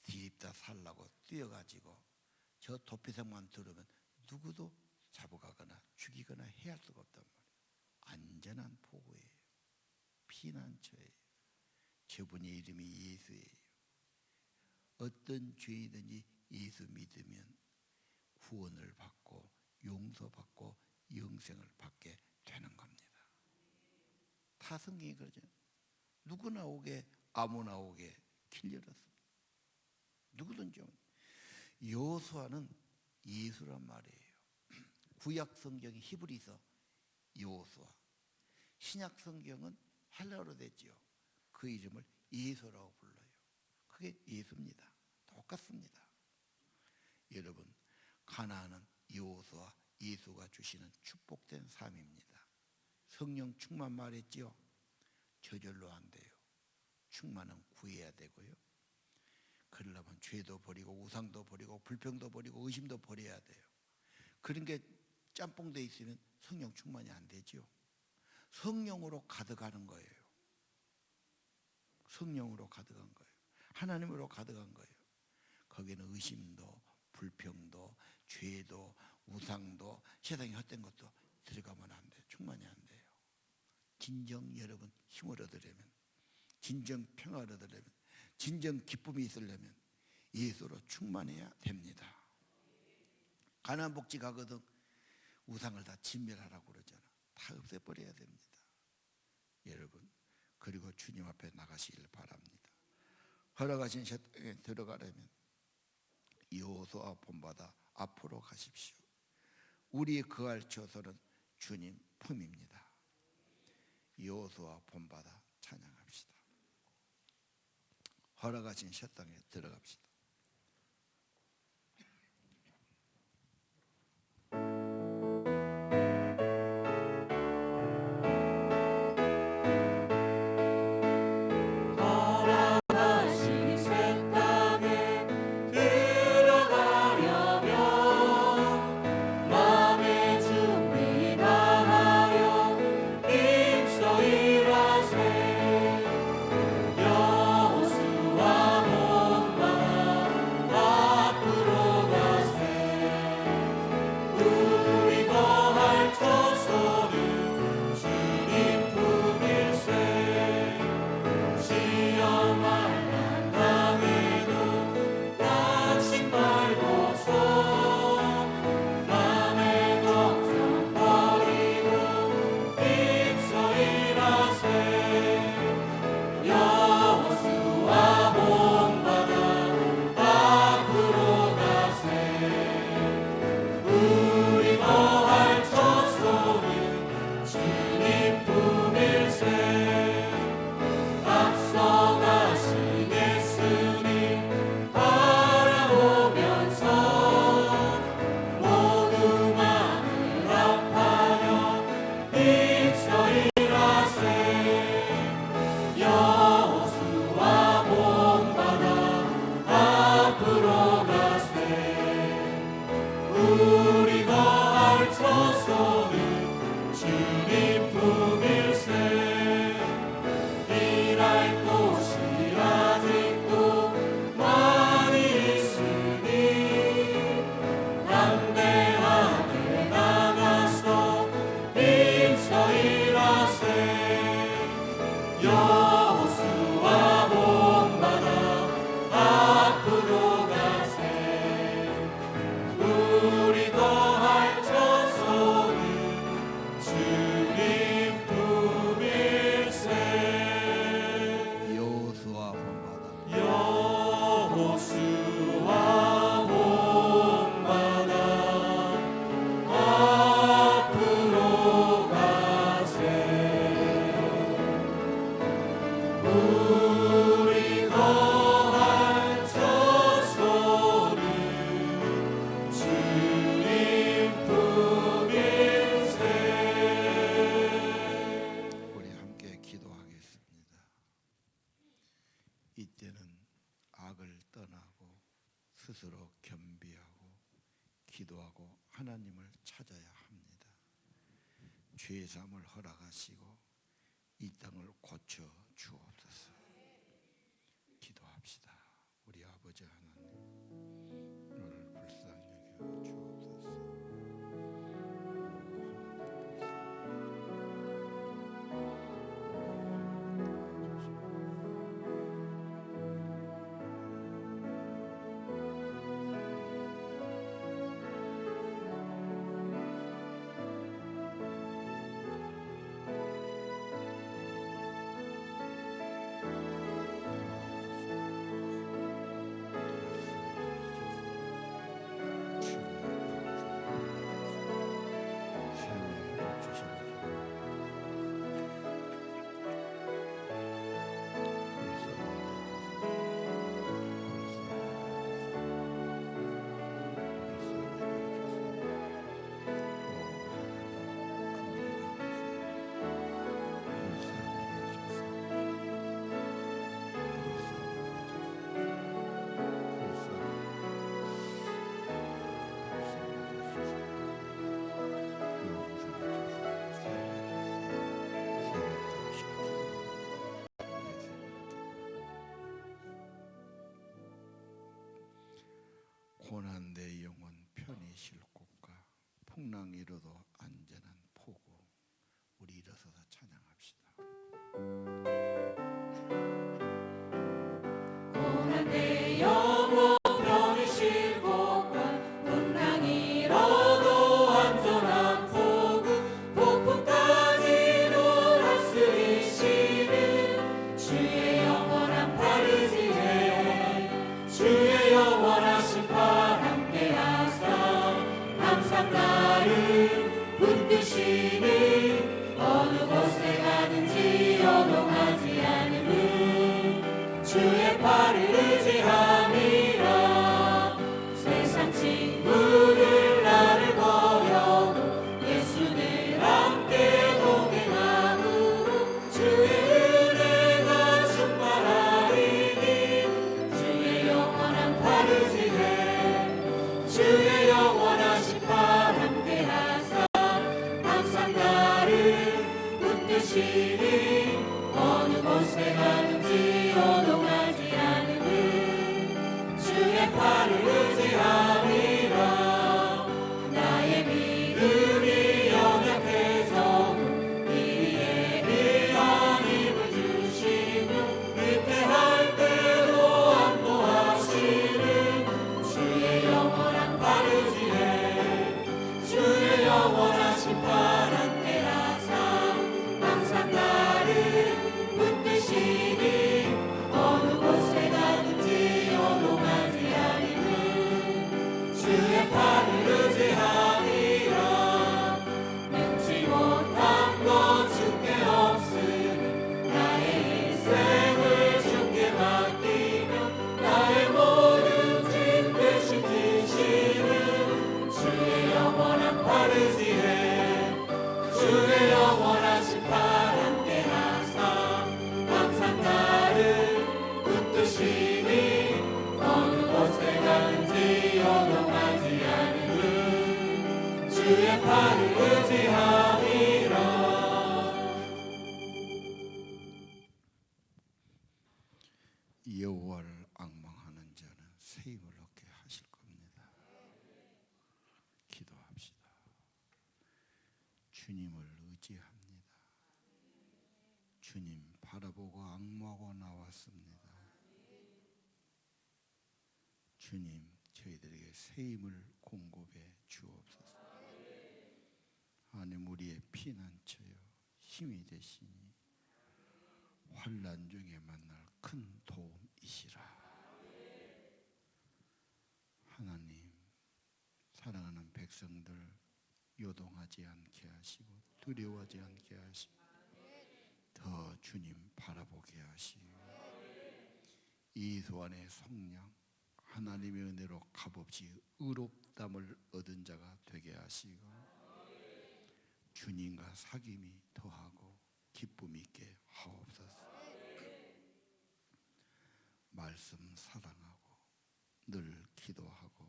[SPEAKER 4] 뒤집다 살라고 뛰어가지고 저 도피성만 들으면 누구도 잡아가거나 죽이거나 해할 수가 없단 말이에요. 안전한 포구예요. 피난처예요. 저분의 이름이 예수예요. 어떤 죄이든지 예수 믿으면 구원을 받고 용서받고 영생을 받게 되는 겁니다. 다 성경이 그러죠. 누구나 오게 아무나 오게 길 열었습니다. 누구든지 오면. 여호수아는 예수란 말이에요. 구약 성경이 히브리서 여호수아, 신약 성경은 헬라어로 됐죠. 그 이름을 예수라고 불러요. 그게 예수입니다. 똑같습니다. 여러분, 가나안은 여호수아 예수가 주시는 축복된 삶입니다. 성령 충만 말했지요. 저절로 안 돼요. 충만은 구해야 되고요. 그러려면 죄도 버리고 우상도 버리고 불평도 버리고 의심도 버려야 돼요. 그런 게 짬뽕돼 있으면 성령 충만이 안 되죠. 성령으로 가득하는 거예요. 성령으로 가득한 거예요. 하나님으로 가득한 거예요. 거기는 의심도 불평도 죄도 우상도 세상에 헛된 것도 들어가면 안 돼요. 충만이 안 돼요. 진정 여러분 힘을 얻으려면, 진정 평화를 얻으려면, 진정 기쁨이 있으려면 예수로 충만해야 됩니다. 가나안 복지 가거든 우상을 다 진멸하라고 그러잖아. 다 없애버려야 됩니다. 여러분, 그리고 주님 앞에 나가시길 바랍니다. 허락하신 세상에 들어가려면 여호수아 본받아 앞으로 가십시오. 우리의 거할 처소는 주님 품입니다. 여호수아 본받아 찬양합시다. 허락하신 세상에 들어갑시다.
[SPEAKER 2] 허락하신 새 땅에 들어가려면 마음의 준비 다하여 힘써 일하세. 여호수아 본받아 여호수아 본받아 앞으로 가세. 우리 거할 처소는 주님 품일세.
[SPEAKER 4] 여호수아 본받아
[SPEAKER 2] 여호수아 본받아 앞으로 가세. 우리 거할 처소는 주님 품일세.
[SPEAKER 4] 우리 함께 기도하겠습니다. 이때는 악을 떠나고 스스로 겸비하고 기도하고 하나님을 찾아야 합니다. 죄 사함을 허락하시고 이 땅을 고쳐 주옵소서. 기도합시다. 우리 아버지 하나님, 너를 불쌍히 여겨 주옵소서. 고난 내 영혼 편히 쉴 곳과 풍랑 이로도 안전한 포구. 우리 일어서서 찬양합시다.
[SPEAKER 2] 고난 내 영혼 편히 쉴 곳과 풍랑 이로도 안전한 포구. 폭풍까지도 할 수 있으는 주의 영원한 팔 의지해. 주의 영원하신 팔 함께 하사 항상 나를 붙드시는 어느 곳에 가든지 요동하지 않음은 주의 팔을 의지함이라. 세상 친구들 나를 버려도 예수 늘 함께 동행함으로 주의 은혜가 충만하리니. 주의 영원한 팔 의지해. 주의 영원하신 팔 함께 하사 항상 나를 붙드시니 어느 곳에 가든지 요동하지 않음은 주의 팔을 의지함이라. 나의 믿음이 연약해져도 이에 귀한 힘을 주시며 위태할 때도 안도하시는 주의 영원한 팔 의지해. 주의 영원하신 팔 함께 하사 항상 나를 붙드시니 어느 곳에 가든지 요동하지 않음은 주의 팔을 의지함이라. 능치 못한 것 주께 없으니 나의 인생을 주께 맡기며 나의 모든 짐 대신 지시는 주의 영원한 팔 의지해. 주의 영원하신 팔 함께 하사 항상 나를 붙드시니 어느 곳에 가든지 요동하지 않음은 주의 팔을 의지함이라.
[SPEAKER 4] 여호와를 앙망하는 자는 새 힘을 얻게 하실 겁니다. 기도합시다. 주님을 의지합니다. 주님 바라보고 앙모하고 나왔습니다. 주님, 저희들에게 새 힘을 공급해 주옵소서. 하나님, 우리의 피난처요 힘이 되시니 환난 중에 만날 큰 도움이시라. 하나님, 사랑하는 백성들 요동하지 않게 하시고 두려워하지 않게 하시고 더 주님 바라보게 하시고 예수 안에 성령 하나님의 은혜로 값없이 의롭담을 얻은 자가 되게 하시고 주님과 사귐이 더하고 기쁨 있게 하옵소서. 말씀 사랑하고 늘 기도하고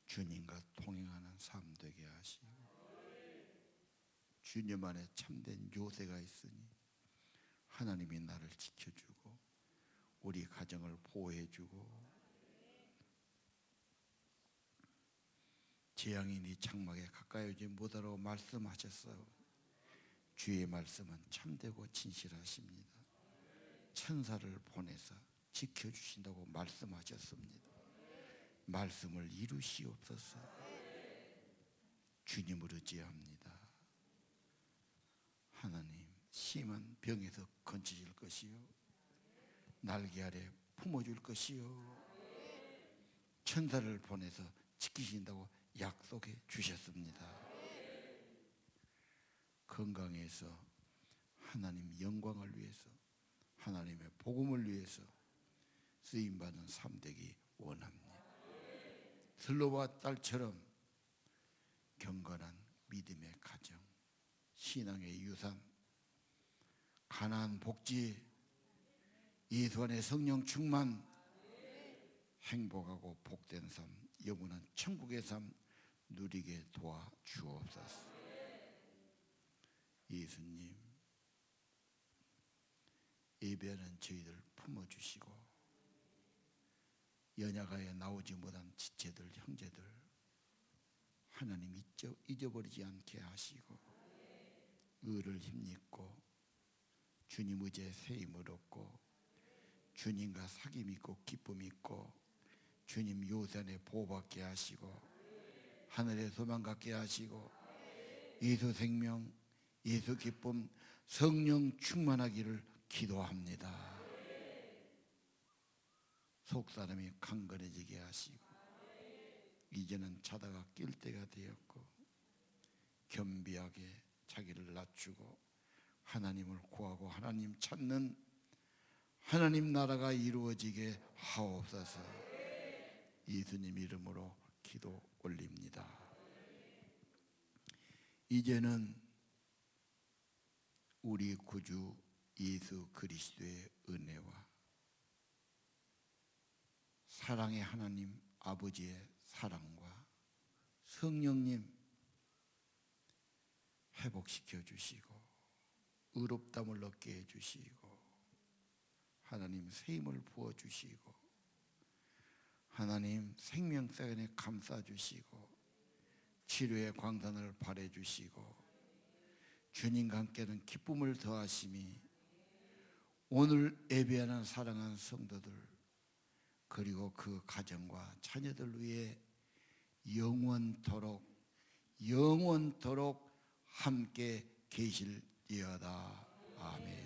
[SPEAKER 4] 주님과 동행하는 삶 되게 하시고 주님 안에 참된 요새가 있으니 하나님이 나를 지켜주고 우리 가정을 보호해주고 재앙이 네 장막에 가까이 오지 못하라고 말씀하셨어요. 주의 말씀은 참되고 진실하십니다. 천사를 보내서 지켜주신다고 말씀하셨습니다. 말씀을 이루시옵소서. 주님을 의지합니다. 하나님, 심한 병에서 건져질 것이요 날개 아래 품어줄 것이요 천사를 보내서 지키신다고 약속해 주셨습니다. 건강해서 하나님 영광을 위해서 하나님의 복음을 위해서 쓰임받는 삶 되기 원합니다. 슬로와 딸처럼 경건한 믿음의 가정, 신앙의 유산, 가나안 복지, 예수 안의 성령 충만, 행복하고 복된 삶, 영원한 천국의 삶 누리게 도와 주옵소서. 예수님, 예배하는 저희들 품어주시고 연약하에 나오지 못한 지체들, 형제들 하나님 잊어버리지 않게 하시고 의를 힘입고 주님 의지에 새 힘을 얻고 주님과 사귐 있고 기쁨 있고 주님 요새 안에 보호받게 하시고 하늘의 소망 갖게 하시고 예수 생명, 예수 기쁨, 성령 충만하기를 기도합니다. 속사람이 강건해지게 하시고 이제는 자다가 낄 때가 되었고 겸비하게 자기를 낮추고 하나님을 구하고 하나님 찾는 하나님 나라가 이루어지게 하옵소서. 예수님 이름으로 기도 올립니다. 이제는 우리 구주 예수 그리스도의 은혜와 사랑의 하나님 아버지의 사랑과 성령님 회복시켜 주시고 의롭담을 얻게 해주시고 하나님 새 힘을 부어주시고 하나님 생명사연에 감싸주시고 치료의 광산을 발해주시고 주님과 함께하는 기쁨을 더하심이 오늘 예배하는 사랑하는 성도들 그리고 그 가정과 자녀들 위해 영원토록 함께 계실지어다. 아멘.